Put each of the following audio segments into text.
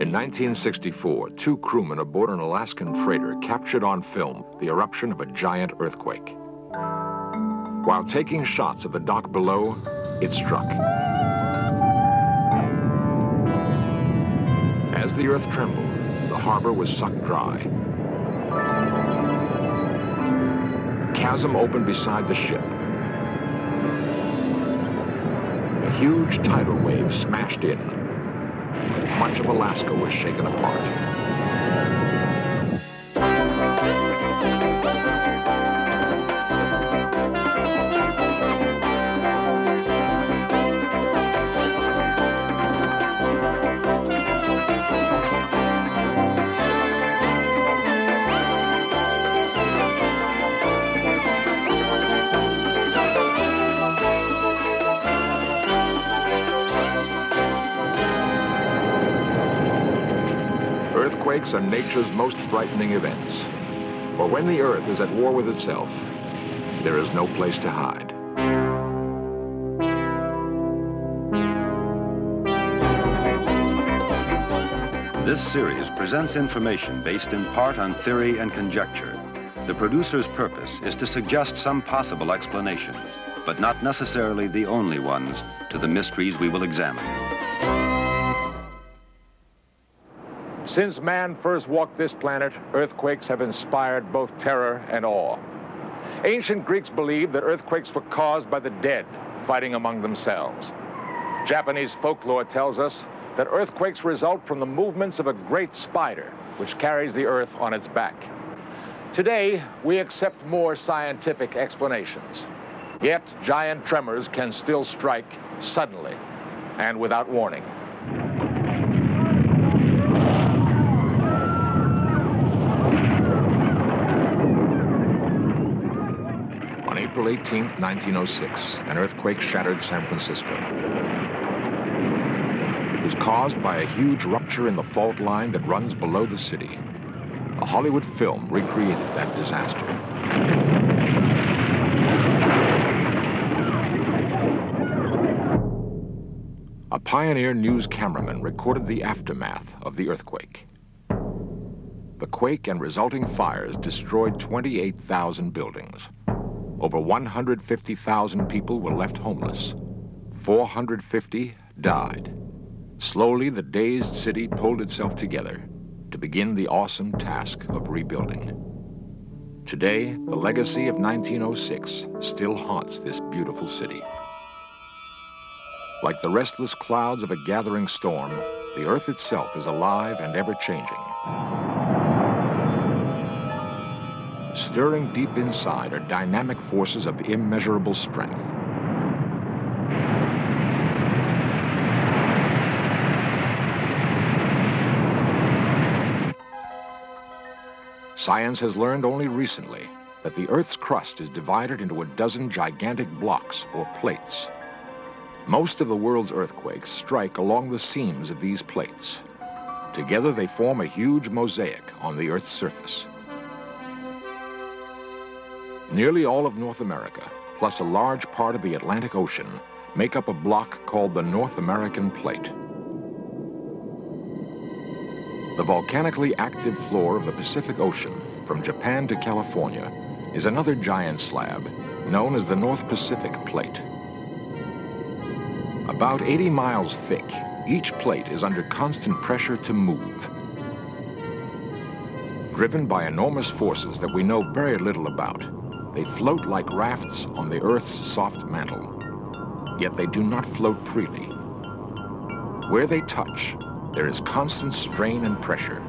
In 1964, 2 crewmen aboard an Alaskan freighter captured on film the eruption of a giant earthquake. While taking shots of the dock below, it struck. As the earth trembled, the harbor was sucked dry. A chasm opened beside the ship. A huge tidal wave smashed in. Much of Alaska was shaken apart. Earthquakes are nature's most frightening events. For when the earth is at war with itself, there is no place to hide. This series presents information based in part on theory and conjecture. The producer's purpose is to suggest some possible explanations, but not necessarily the only ones, to the mysteries we will examine. Since man first walked this planet, earthquakes have inspired both terror and awe. Ancient Greeks believed that earthquakes were caused by the dead fighting among themselves. Japanese folklore tells us that earthquakes result from the movements of a great spider, which carries the earth on its back. Today, we accept more scientific explanations. Yet, giant tremors can still strike suddenly and without warning. On April 18th, 1906, an earthquake shattered San Francisco. It was caused by a huge rupture in the fault line that runs below the city. A Hollywood film recreated that disaster. A pioneer news cameraman recorded the aftermath of the earthquake. The quake and resulting fires destroyed 28,000 buildings. Over 150,000 people were left homeless. 450 died. Slowly, the dazed city pulled itself together to begin the awesome task of rebuilding. Today, the legacy of 1906 still haunts this beautiful city. Like the restless clouds of a gathering storm, the earth itself is alive and ever-changing. Stirring deep inside are dynamic forces of immeasurable strength. Science has learned only recently that the Earth's crust is divided into a dozen gigantic blocks or plates. Most of the world's earthquakes strike along the seams of these plates. Together they form a huge mosaic on the Earth's surface. Nearly all of North America, plus a large part of the Atlantic Ocean, make up a block called the North American Plate. The volcanically active floor of the Pacific Ocean, from Japan to California, is another giant slab known as the North Pacific Plate. About 80 miles thick, each plate is under constant pressure to move. Driven by enormous forces that we know very little about, they float like rafts on the Earth's soft mantle. Yet they do not float freely. Where they touch, there is constant strain and pressure.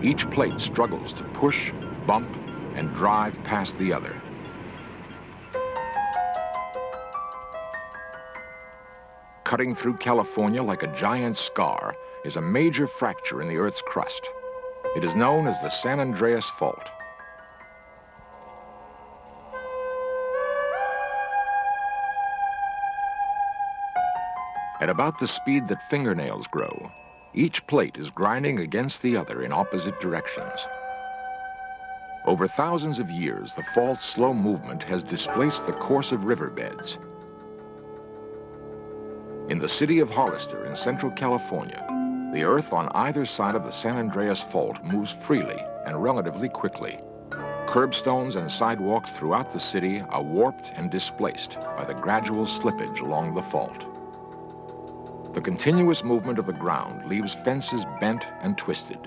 Each plate struggles to push, bump, and drive past the other. Cutting through California like a giant scar is a major fracture in the Earth's crust. It is known as the San Andreas Fault. At about the speed that fingernails grow, each plate is grinding against the other in opposite directions. Over thousands of years, the fault's slow movement has displaced the course of riverbeds. In the city of Hollister in Central California, The earth on either side of the San Andreas Fault moves freely and relatively quickly. Curbstones and sidewalks throughout the city are warped and displaced by the gradual slippage along the fault. The continuous movement of the ground leaves fences bent and twisted.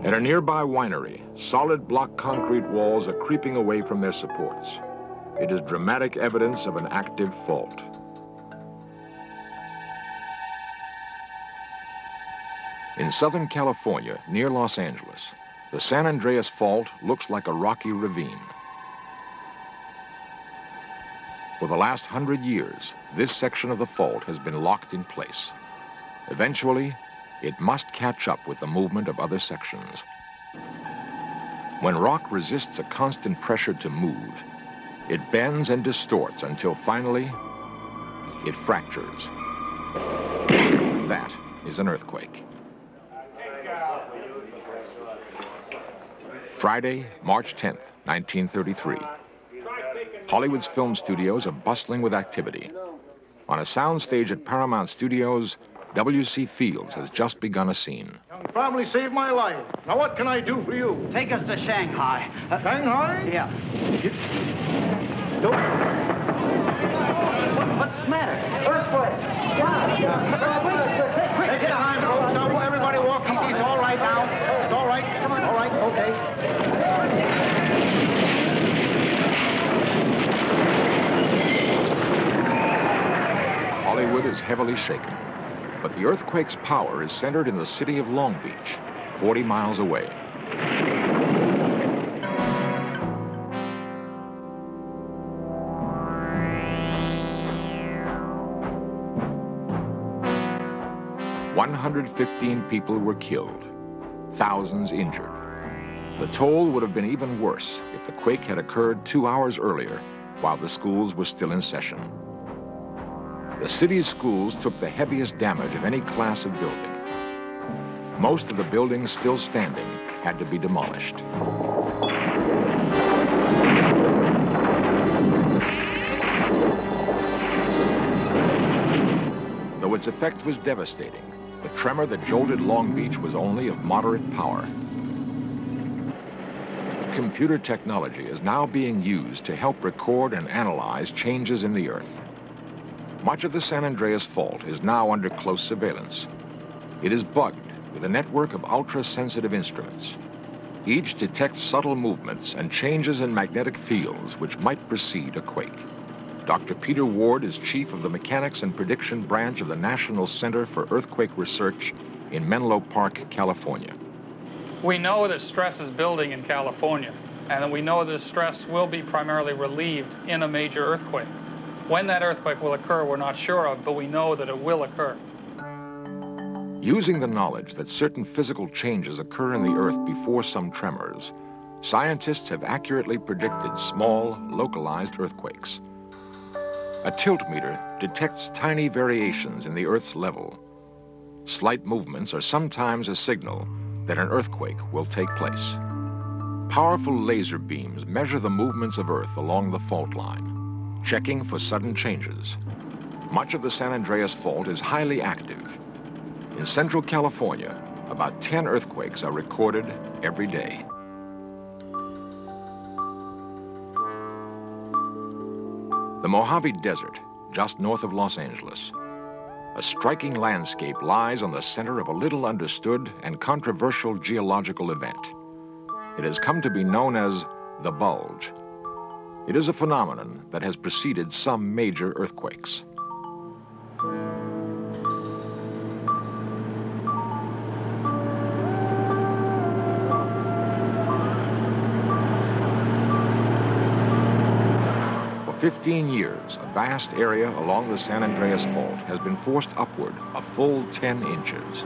At a nearby winery, solid block concrete walls are creeping away from their supports. It is dramatic evidence of an active fault. In Southern California, near Los Angeles, the San Andreas Fault looks like a rocky ravine. For the last 100 years, this section of the fault has been locked in place. Eventually, it must catch up with the movement of other sections. When rock resists a constant pressure to move, it bends and distorts until finally, it fractures. That is an earthquake. Friday, March 10th, 1933. Hollywood's film studios are bustling with activity. On a soundstage at Paramount Studios, W.C. Fields has just begun a scene. Young family saved my life. Now what can I do for you? Take us to Shanghai. Shanghai? Yeah. What's the matter? Earthquake. Take your time, folks. Now, everybody walk easy. It's all right now. It's all right. Come on. All right. Okay. Hollywood is heavily shaken, but the earthquake's power is centered in the city of Long Beach, 40 miles away. "115 people were killed, thousands injured. The toll would have been even worse if the quake had occurred 2 hours earlier, while the schools were still in session. The city's schools took the heaviest damage of any class of building. Most of the buildings still standing had to be demolished. Though its effect was devastating, the tremor that jolted Long Beach was only of moderate power. Computer technology is now being used to help record and analyze changes in the earth. Much of the San Andreas Fault is now under close surveillance. It is bugged with a network of ultra-sensitive instruments. Each detects subtle movements and changes in magnetic fields which might precede a quake. Dr. Peter Ward is chief of the Mechanics and Prediction Branch of the National Center for Earthquake Research in Menlo Park, California. We know that stress is building in California, and that we know that stress will be primarily relieved in a major earthquake. When that earthquake will occur, we're not sure of, but we know that it will occur. Using the knowledge that certain physical changes occur in the earth before some tremors, scientists have accurately predicted small, localized earthquakes. A tiltmeter detects tiny variations in the earth's level. Slight movements are sometimes a signal that an earthquake will take place. Powerful laser beams measure the movements of Earth along the fault line, checking for sudden changes. Much of the San Andreas Fault is highly active. In Central California, about 10 earthquakes are recorded every day. The Mojave Desert, just north of Los Angeles. A striking landscape lies on the center of a little understood and controversial geological event. It has come to be known as the bulge. It is a phenomenon that has preceded some major earthquakes. For 15 years, a vast area along the San Andreas Fault has been forced upward a full 10 inches.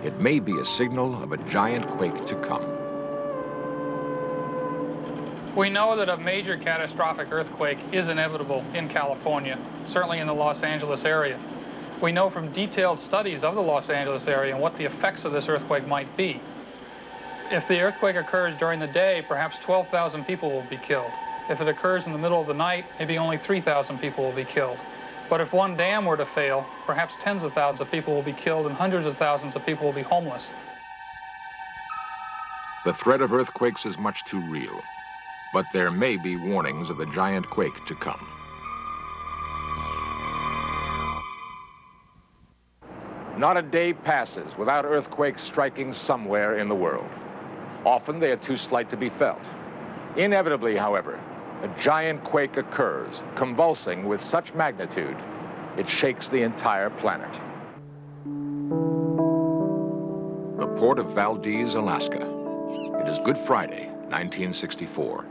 It may be a signal of a giant quake to come. We know that a major catastrophic earthquake is inevitable in California, certainly in the Los Angeles area. We know from detailed studies of the Los Angeles area and what the effects of this earthquake might be. If the earthquake occurs during the day, perhaps 12,000 people will be killed. If it occurs in the middle of the night, maybe only 3,000 people will be killed. But if one dam were to fail, perhaps tens of thousands of people will be killed and hundreds of thousands of people will be homeless. The threat of earthquakes is much too real, but there may be warnings of the giant quake to come. Not a day passes without earthquakes striking somewhere in the world. Often they are too slight to be felt. Inevitably, however, a giant quake occurs, convulsing with such magnitude, it shakes the entire planet. The port of Valdez, Alaska. It is Good Friday, 1964.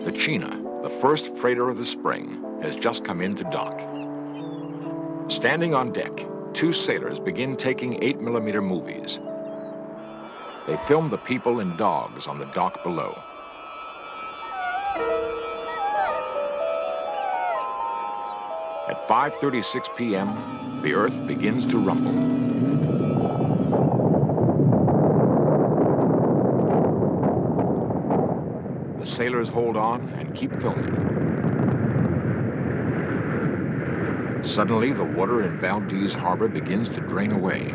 The Chena, the first freighter of the spring, has just come into dock. Standing on deck, two sailors begin taking 8mm movies. They film the people and dogs on the dock below. At 5:36 p.m., the earth begins to rumble. The sailors hold on and keep filming. Suddenly, the water in Valdez Harbor begins to drain away.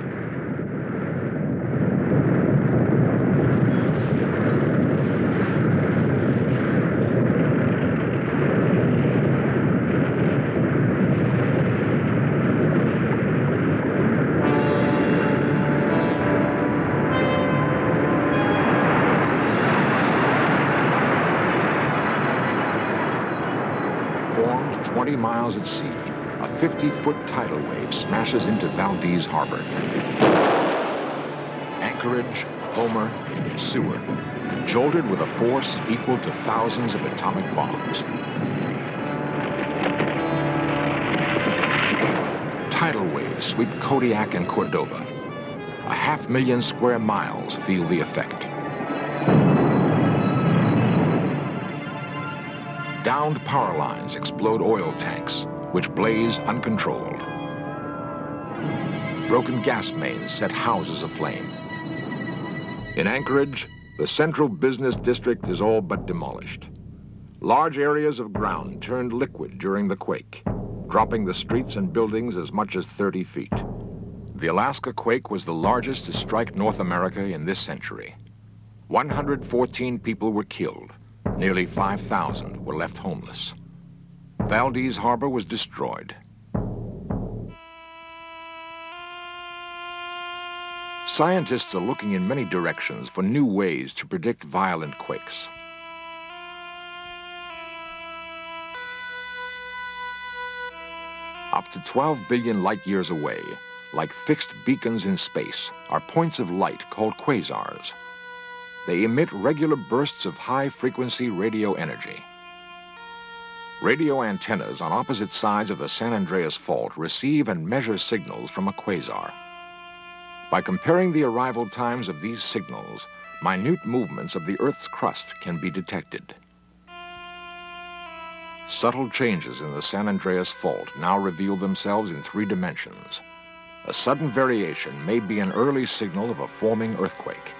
Formed 20 miles at sea, a 50-foot tidal wave smashes into Valdez Harbor. Anchorage, Homer, Seward, jolted with a force equal to thousands of atomic bombs. Tidal waves sweep Kodiak and Cordova. 500,000 square miles feel the effect. Downed power lines explode oil tanks, which blaze uncontrolled. Broken gas mains set houses aflame. In Anchorage, the central business district is all but demolished. Large areas of ground turned liquid during the quake, dropping the streets and buildings as much as 30 feet. The Alaska quake was the largest to strike North America in this century. 114 people were killed. Nearly 5,000 were left homeless. Valdez Harbor was destroyed. Scientists are looking in many directions for new ways to predict violent quakes. Up to 12 billion light years away, like fixed beacons in space, are points of light called quasars. They emit regular bursts of high-frequency radio energy. Radio antennas on opposite sides of the San Andreas Fault receive and measure signals from a quasar. By comparing the arrival times of these signals, minute movements of the Earth's crust can be detected. Subtle changes in the San Andreas Fault now reveal themselves in 3 dimensions. A sudden variation may be an early signal of a forming earthquake.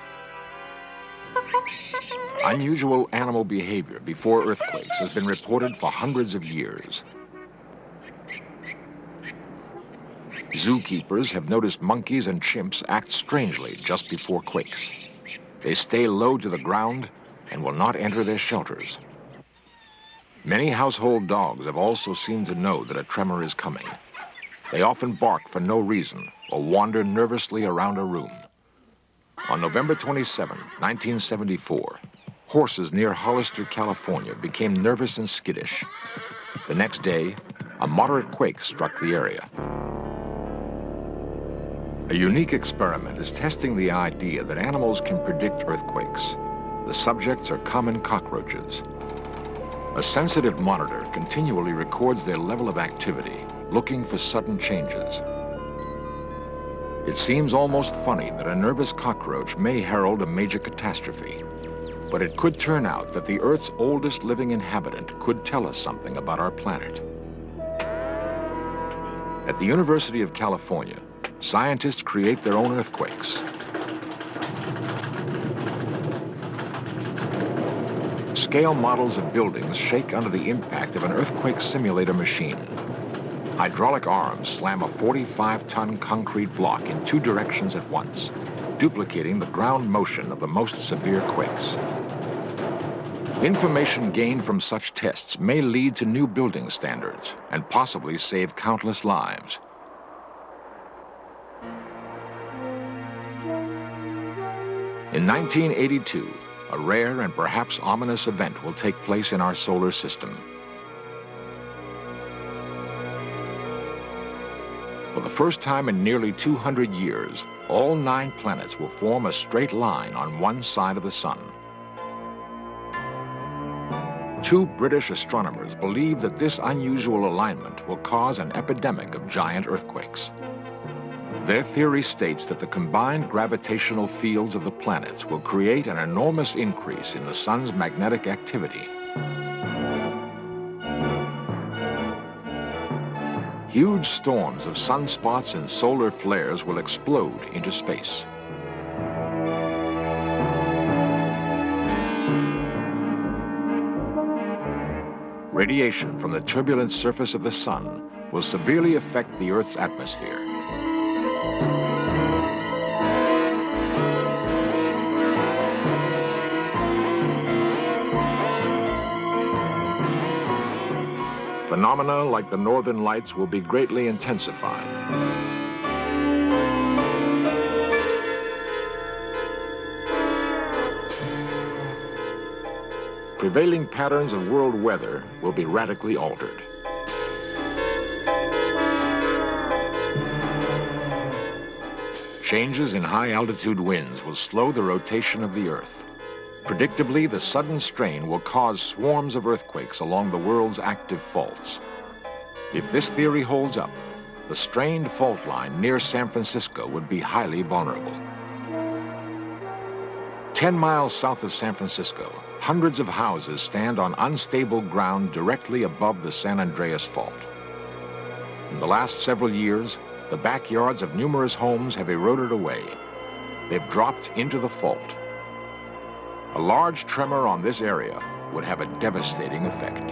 Unusual animal behavior before earthquakes has been reported for hundreds of years. Zookeepers have noticed monkeys and chimps act strangely just before quakes. They stay low to the ground and will not enter their shelters. Many household dogs have also seemed to know that a tremor is coming. They often bark for no reason or wander nervously around a room. On November 27, 1974, horses near Hollister, California became nervous and skittish. The next day, a moderate quake struck the area. A unique experiment is testing the idea that animals can predict earthquakes. The subjects are common cockroaches. A sensitive monitor continually records their level of activity, looking for sudden changes. It seems almost funny that a nervous cockroach may herald a major catastrophe, but it could turn out that the Earth's oldest living inhabitant could tell us something about our planet. At the University of California, scientists create their own earthquakes. Scale models of buildings shake under the impact of an earthquake simulator machine. Hydraulic arms slam a 45-ton concrete block in 2 directions at once, duplicating the ground motion of the most severe quakes. Information gained from such tests may lead to new building standards and possibly save countless lives. In 1982, a rare and perhaps ominous event will take place in our solar system. For the first time in nearly 200 years, all 9 planets will form a straight line on one side of the sun. 2 British astronomers believe that this unusual alignment will cause an epidemic of giant earthquakes. Their theory states that the combined gravitational fields of the planets will create an enormous increase in the sun's magnetic activity. Huge storms of sunspots and solar flares will explode into space. Radiation from the turbulent surface of the sun will severely affect the Earth's atmosphere. Phenomena like the northern lights will be greatly intensified. Prevailing patterns of world weather will be radically altered. Changes in high-altitude winds will slow the rotation of the Earth. Predictably, the sudden strain will cause swarms of earthquakes along the world's active faults. If this theory holds up, the strained fault line near San Francisco would be highly vulnerable. 10 miles south of San Francisco, hundreds of houses stand on unstable ground directly above the San Andreas Fault. In the last several years, the backyards of numerous homes have eroded away. They've dropped into the fault. A large tremor on this area would have a devastating effect.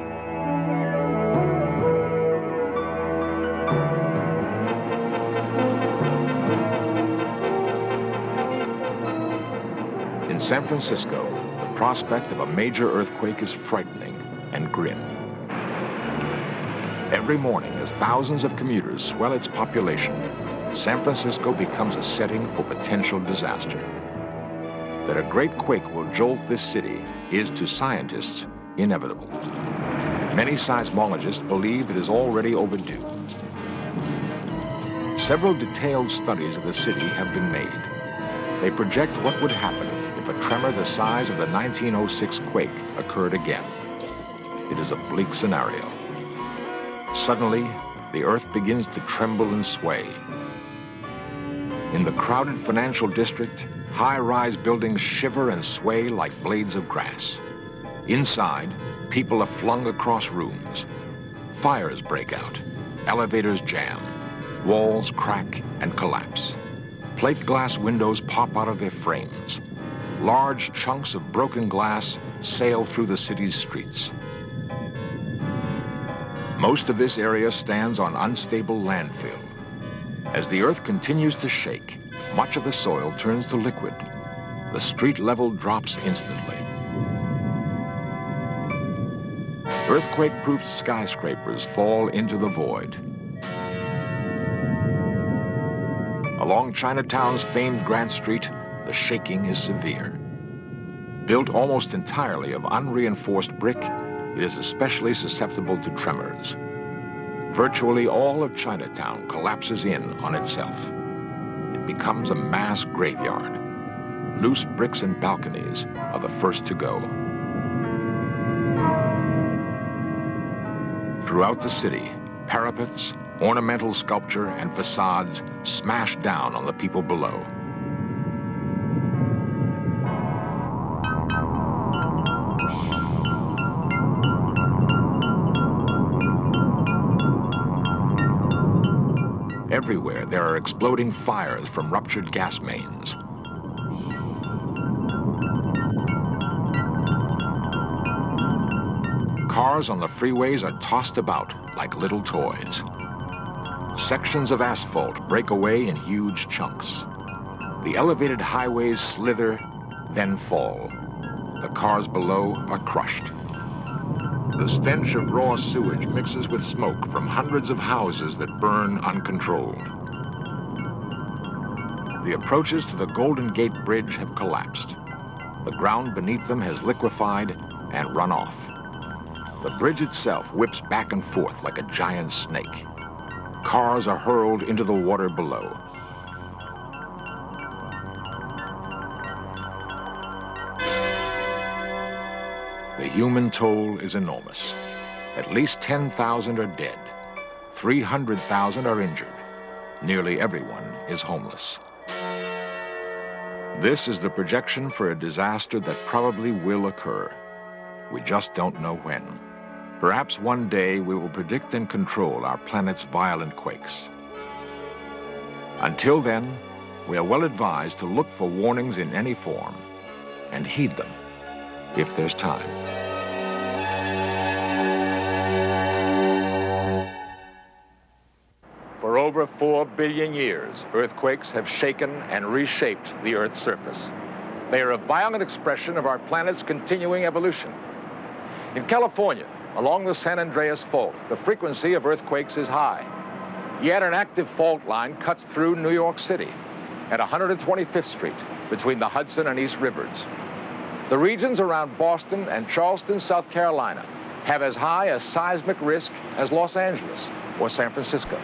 In San Francisco, the prospect of a major earthquake is frightening and grim. Every morning, as thousands of commuters swell its population, San Francisco becomes a setting for potential disaster. That a great quake will jolt this city is, to scientists, inevitable. Many seismologists believe it is already overdue. Several detailed studies of the city have been made. They project what would happen if a tremor the size of the 1906 quake occurred again. It is a bleak scenario. Suddenly, the Earth begins to tremble and sway. In the crowded financial district, high-rise buildings shiver and sway like blades of grass. Inside, people are flung across rooms. Fires break out. Elevators jam. Walls crack and collapse. Plate glass windows pop out of their frames. Large chunks of broken glass sail through the city's streets. Most of this area stands on unstable landfill. As the Earth continues to shake, much of the soil turns to liquid. The street level drops instantly. Earthquake-proof skyscrapers fall into the void. Along Chinatown's famed Grant Street, the shaking is severe. Built almost entirely of unreinforced brick, it is especially susceptible to tremors. Virtually all of Chinatown collapses in on itself. It becomes a mass graveyard. Loose bricks and balconies are the first to go. Throughout the city, parapets, ornamental sculpture, and facades smash down on the people below. Everywhere, there are exploding fires from ruptured gas mains. Cars on the freeways are tossed about like little toys. Sections of asphalt break away in huge chunks. The elevated highways slither, then fall. The cars below are crushed. The stench of raw sewage mixes with smoke from hundreds of houses that burn uncontrolled. The approaches to the Golden Gate Bridge have collapsed. The ground beneath them has liquefied and run off. The bridge itself whips back and forth like a giant snake. Cars are hurled into the water below. The human toll is enormous. At least 10,000 are dead. 300,000 are injured. Nearly everyone is homeless. This is the projection for a disaster that probably will occur. We just don't know when. Perhaps one day we will predict and control our planet's violent quakes. Until then, we are well advised to look for warnings in any form and heed them if there's time. For over 4 billion years, earthquakes have shaken and reshaped the Earth's surface. They are a violent expression of our planet's continuing evolution. In California, along the San Andreas Fault, the frequency of earthquakes is high. Yet an active fault line cuts through New York City at 125th Street between the Hudson and East Rivers. The regions around Boston and Charleston, South Carolina, have as high a seismic risk as Los Angeles or San Francisco.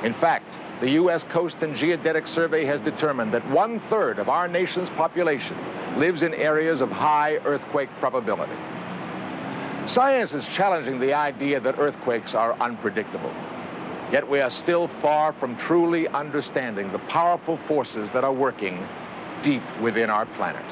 In fact, the U.S. Coast and Geodetic Survey has determined that 1/3 of our nation's population lives in areas of high earthquake probability. Science is challenging the idea that earthquakes are unpredictable. Yet we are still far from truly understanding the powerful forces that are working deep within our planet.